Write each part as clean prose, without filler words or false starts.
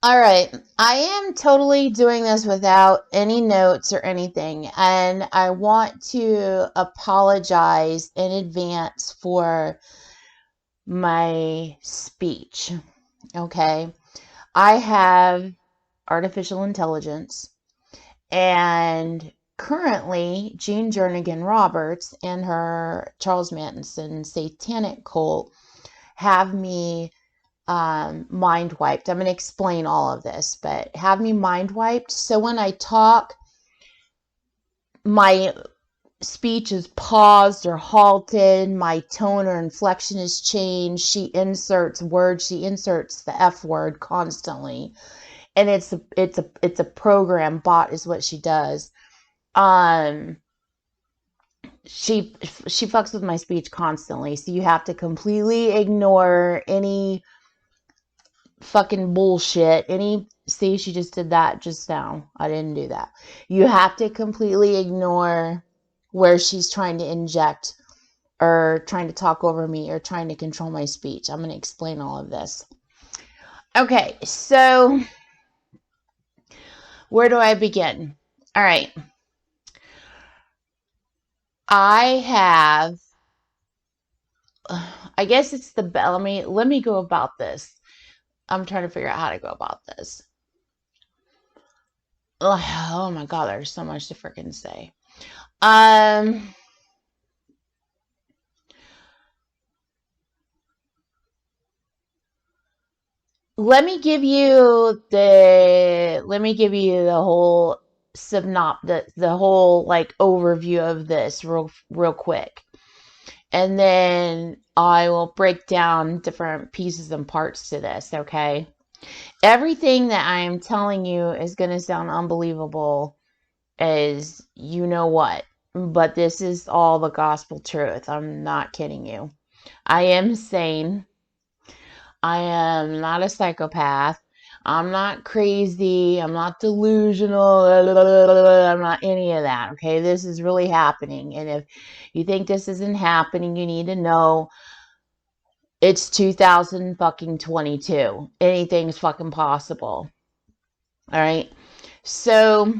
All right. I am totally doing this without any notes or anything. And I want to apologize in advance for my speech. Okay. I have artificial intelligence, and currently Jean Jernigan Roberts and her Charles Manson satanic cult have me mind wiped. I'm going to explain all of this, but have me mind wiped. So when I talk, my speech is paused or halted. My tone or inflection is changed. She inserts words. She inserts the F word constantly, and it's a program bot is what she does. Um, she fucks with my speech constantly, so you have to completely ignore any fucking bullshit. See, she just did that just now. I didn't do that. You have to completely ignore where she's trying to inject or trying to talk over me or trying to control my speech. I'm going to explain all of this. Okay, so where do I begin? All right. I have, I guess it's the, let me go about this. I'm trying to figure out how to go about this. Oh my God, there's so much to freaking say. Um, let me give you the whole the whole like overview of this real quick. And then I will break down different pieces and parts to this, okay? Everything that I am telling you is going to sound unbelievable as you know what, but this is all the gospel truth. I'm not kidding you. I am sane. I am not a psychopath. I'm not crazy. I'm not delusional. I'm not any of that. Okay. This is really happening. And if you think this isn't happening, you need to know it's 2000 fucking 22. Anything's fucking possible. All right. So,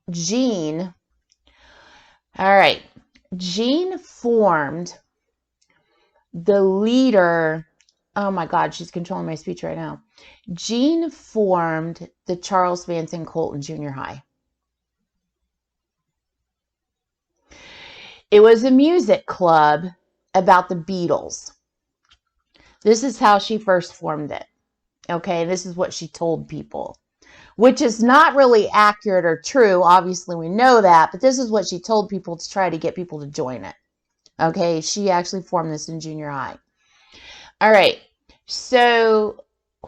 Jean, all right. Jean formed the leader. Oh my God, she's controlling my speech right now. Jean formed the Charles Manson cult in junior high. It was a music club about the Beatles. This is how she first formed it. Okay, this is what she told people, which is not really accurate or true. Obviously, we know that, but this is what she told people to try to get people to join it. Okay, she actually formed this in junior high. All right, so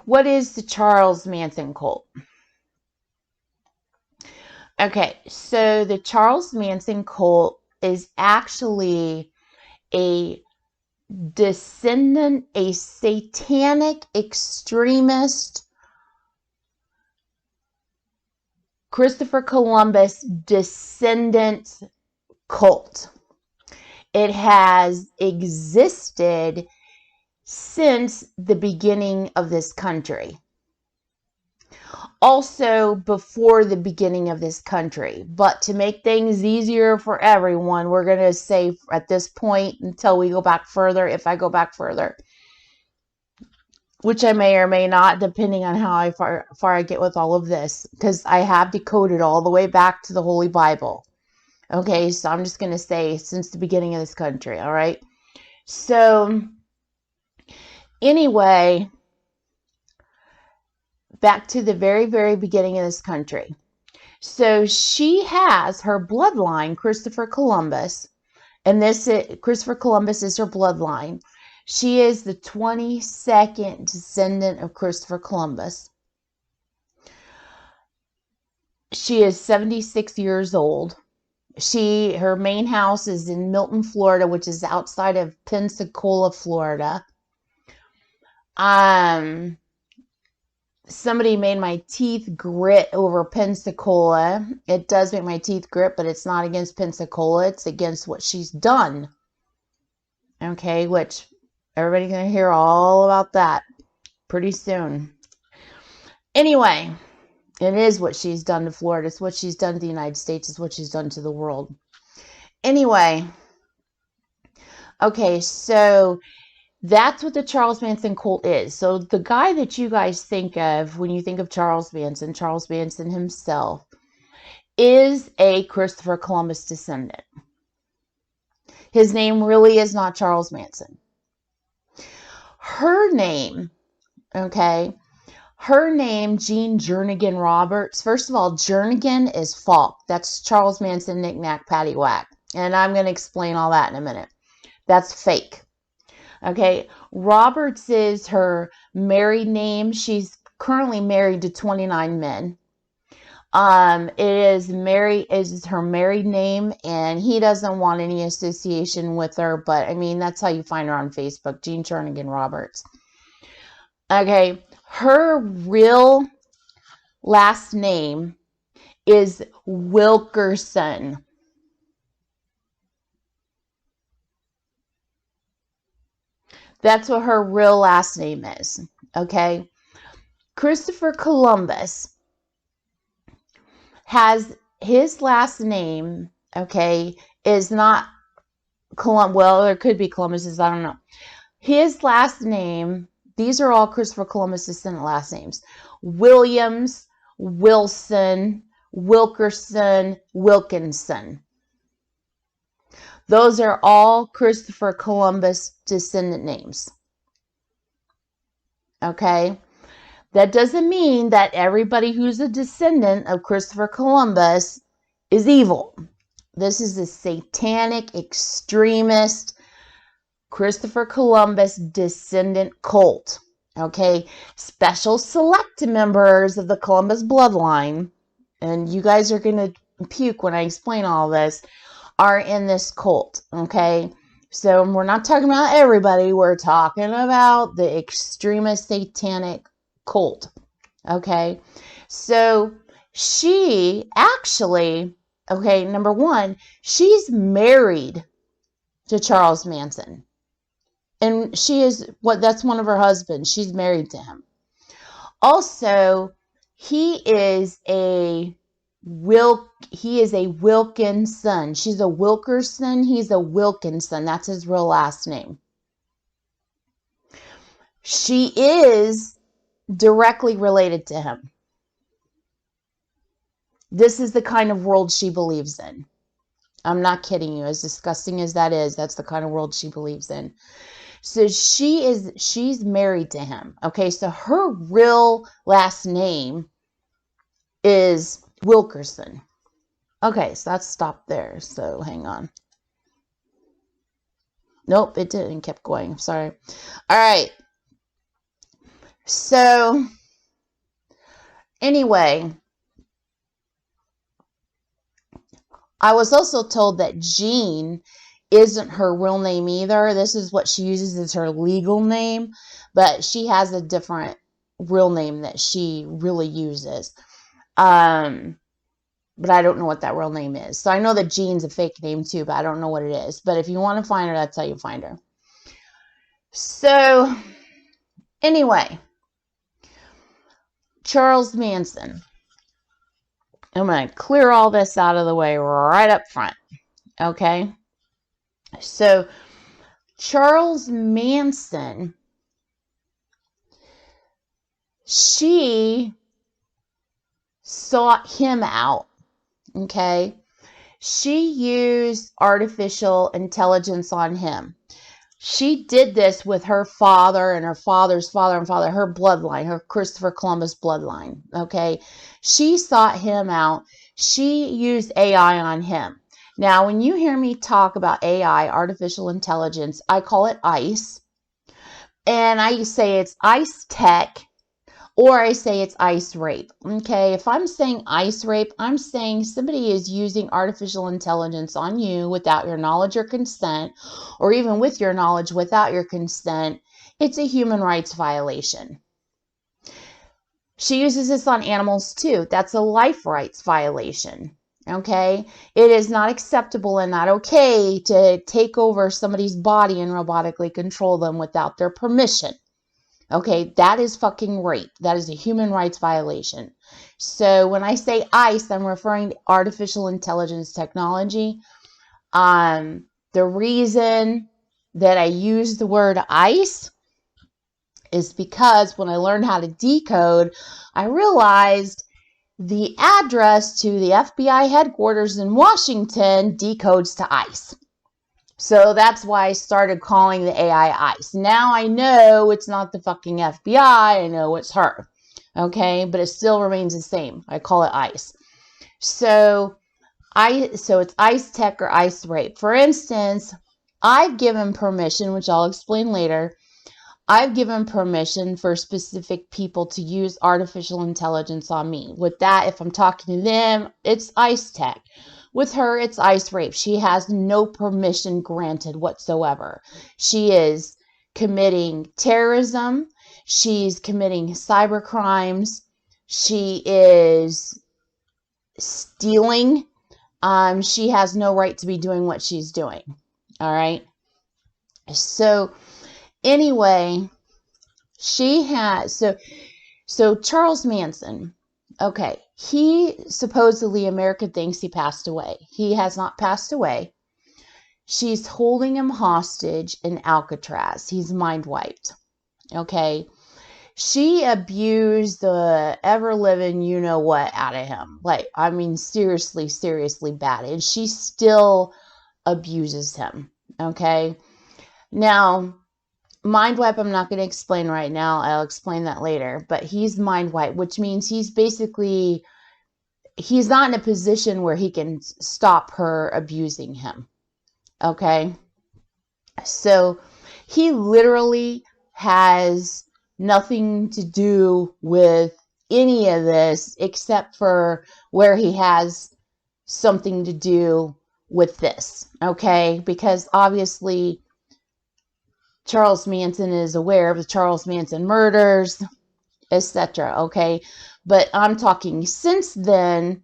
what is the Charles Manson cult? Okay, so the Charles Manson cult is actually a a satanic extremist Christopher Columbus descendant cult. It has existed since the beginning of this country. Also before the beginning of this country. But to make things easier for everyone, we're going to say at this point until we go back further, if I go back further, which I may or may not, depending on how far I get with all of this, because I have decoded all the way back to the Holy Bible. Okay, so I'm just going to say since the beginning of this country, all right? So, anyway, back to the very, very beginning of this country. So she has her bloodline, Christopher Columbus, and Christopher Columbus is her bloodline. She is the 22nd descendant of Christopher Columbus. She is 76 years old. Her main house is in Milton, Florida, which is outside of Pensacola, Florida. Somebody made my teeth grit over Pensacola. It does make my teeth grit, but it's not against Pensacola. It's against what she's done. Okay, which Everybody's going to hear all about that pretty soon. Anyway, it is what she's done to Florida. It's what she's done to the United States. It's what she's done to the world. Anyway, okay, so that's what the Charles Manson cult is. So the guy that you guys think of when you think of Charles Manson himself is a Christopher Columbus descendant. His name really is not Charles Manson. Her name, okay, her name, Jean Jernigan Roberts. First of all, Jernigan is Falk. That's Charles Manson, knick-knack, paddywhack. And I'm going to explain all that in a minute. That's fake. Okay, Roberts is her married name. She's currently married to 29 men. Is her married name, and he doesn't want any association with her, but I mean, that's how you find her on Facebook, Jean Jernigan Roberts. Okay, her real last name is Wilkerson. That's what her real last name is, okay? Christopher Columbus has his last name, okay, is not Columbus. Well, there could be Columbus's, I don't know. His last name, these are all Christopher Columbus descendant last names. Williams, Wilson, Wilkerson, Wilkinson. Those are all Christopher Columbus descendant names. Okay? That doesn't mean that everybody who's a descendant of Christopher Columbus is evil. This is a satanic, extremist Christopher Columbus descendant cult. Okay? Special select members of the Columbus bloodline, and you guys are going to puke when I explain all this, are in this cult. Okay? So we're not talking about everybody. We're talking about the extremist satanic cult. Okay, so she actually, okay, number one, she's married to Charles Manson, and that's one of her husbands. She's married to him. Also, he is a Wilkinson. She's a Wilkerson. He's a Wilkinson. That's his real last name. She is directly related to him. This is the kind of world she believes in. I'm not kidding you. As disgusting as that is, that's the kind of world she believes in. So she's married to him. Okay, so her real last name is Wilkerson. Okay, so that's stopped there. So hang on. Nope, it didn't. It kept going. Sorry. All right. So anyway, I was also told that Jean isn't her real name either. This is what she uses as her legal name, but she has a different real name that she really uses. But I don't know what that real name is. So I know that Jean's a fake name too, but I don't know what it is. But if you want to find her, that's how you find her. So anyway, Charles Manson. I'm going to clear all this out of the way right up front. Okay? So, Charles Manson, she sought him out. Okay? She used artificial intelligence on him. She did this with her father and her father's father and father, her bloodline, her Christopher Columbus bloodline, okay? She sought him out. She used AI on him. Now, when you hear me talk about AI, artificial intelligence, I call it ICE. And I say it's ICE tech, or I say it's ICE rape, okay? If I'm saying ICE rape, I'm saying somebody is using artificial intelligence on you without your knowledge or consent, or even with your knowledge without your consent. It's a human rights violation. She uses this on animals too. That's a life rights violation, Okay? It is not acceptable and not okay to take over somebody's body and robotically control them without their permission. Okay, that is fucking rape. That is a human rights violation. So when I say ICE, I'm referring to artificial intelligence technology. The reason that I use the word ICE is because when I learned how to decode, I realized the address to the FBI headquarters in Washington decodes to ICE. So that's why I started calling the AI ICE. Now I know it's not the fucking FBI. I know it's her. Okay, but it still remains the same. I call it ICE. So it's ICE tech or ICE rape. For instance, I've given permission, which I'll explain later. I've given permission for specific people to use artificial intelligence on me. With that, if I'm talking to them, it's ICE tech. With her, it's ICE rape. She has no permission granted whatsoever. She is committing terrorism. She's committing cyber crimes. She is stealing. She has no right to be doing what she's doing. All right. So anyway, she has, so Charles Manson, okay, he supposedly, America thinks he passed away. He has not passed away. She's holding him hostage in Alcatraz. He's mind wiped. Okay. She abused the ever living you know what out of him. Like, I mean, seriously, seriously bad. And she still abuses him. Okay. Now, mind wipe, I'm not going to explain right now. I'll explain that later. But he's mind wipe, which means he's not in a position where he can stop her abusing him. Okay. So he literally has nothing to do with any of this except for where he has something to do with this. Okay. Because obviously Charles Manson is aware of the Charles Manson murders, etc. Okay. But I'm talking since then,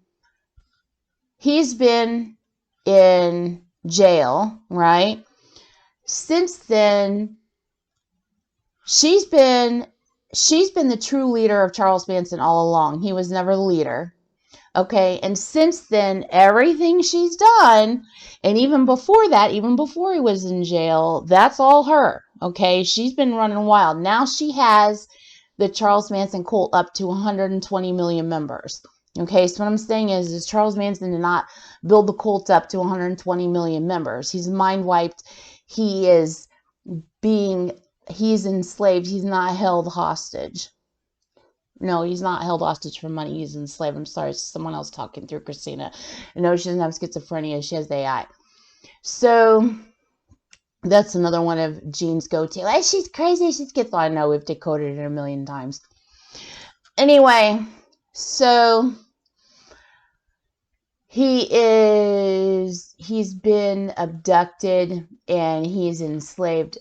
he's been in jail, right? Since then, she's been the true leader of Charles Manson all along. He was never the leader. Okay. And since then, everything she's done, and even before that, even before he was in jail, that's all her. Okay. She's been running wild. Now she has the Charles Manson cult up to 120 million members. Okay. So what I'm saying is Charles Manson did not build the cult up to 120 million members. He's mind wiped. He's enslaved. He's not held hostage. No, he's not held hostage for money. He's enslaved. I'm sorry, it's someone else talking through Christina. No, she doesn't have schizophrenia. She has AI. So that's another one of Jean's go-to. Like, she's crazy. She's schizophrenic. I know, we've decoded it a million times. Anyway, so he's been abducted and he's enslaved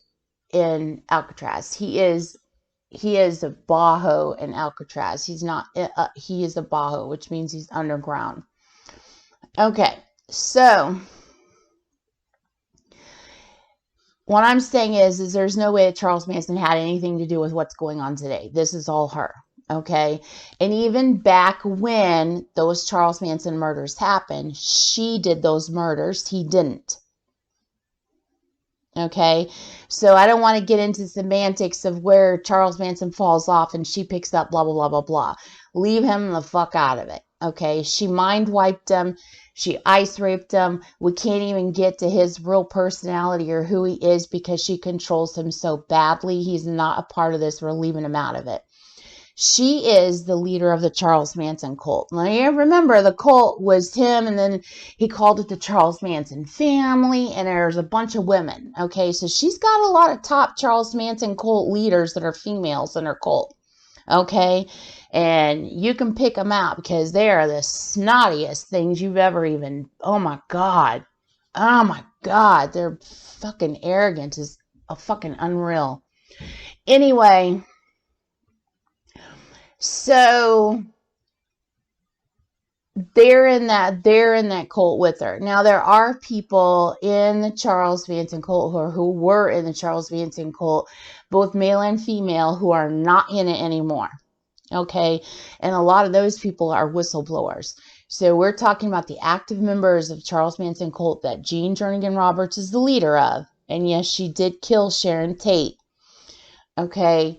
in Alcatraz. He is a Bajo in Alcatraz. He is a Bajo, which means he's underground. Okay, so what I'm saying is there's no way that Charles Manson had anything to do with what's going on today. This is all her. Okay, and even back when those Charles Manson murders happened, she did those murders. He didn't. Okay, so I don't want to get into semantics of where Charles Manson falls off and she picks up blah, blah, blah, blah, blah. Leave him the fuck out of it. Okay, she mind wiped him. She ice raped him. We can't even get to his real personality or who he is because she controls him so badly. He's not a part of this. We're leaving him out of it. She is the leader of the Charles Manson cult. Now, you remember the cult was him, and then he called it the Charles Manson family, and there's a bunch of women. Okay, so she's got a lot of top Charles Manson cult leaders that are females in her cult. Okay, and you can pick them out because they are the snottiest things you've ever even. Oh my God, their fucking arrogance is a fucking unreal. Anyway. So they're in that cult with her. Now there are people in the Charles Manson cult who were in the Charles Manson cult, both male and female, who are not in it anymore. Okay, and a lot of those people are whistleblowers. So we're talking about the active members of Charles Manson cult that Jean Jernigan Roberts is the leader of. And yes, she did kill Sharon Tate. Okay,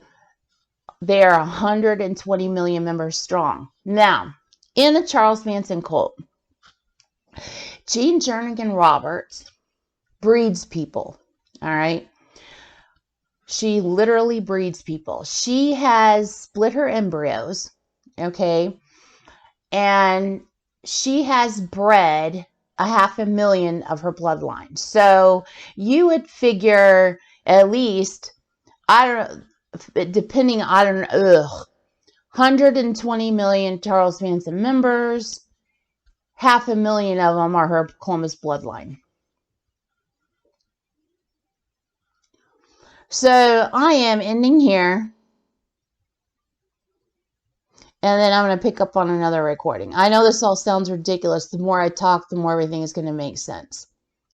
they are 120 million members strong. Now, in the Charles Manson cult, Jean Jernigan Roberts breeds people. All right. She literally breeds people. She has split her embryos. Okay. And she has bred 500,000 of her bloodline. So you would figure at least, I don't know, depending, I don't know, 120 million Charles Manson members, 500,000 of them are her Columbus bloodline. So I am ending here. And then I'm going to pick up on another recording. I know this all sounds ridiculous. The more I talk, the more everything is going to make sense.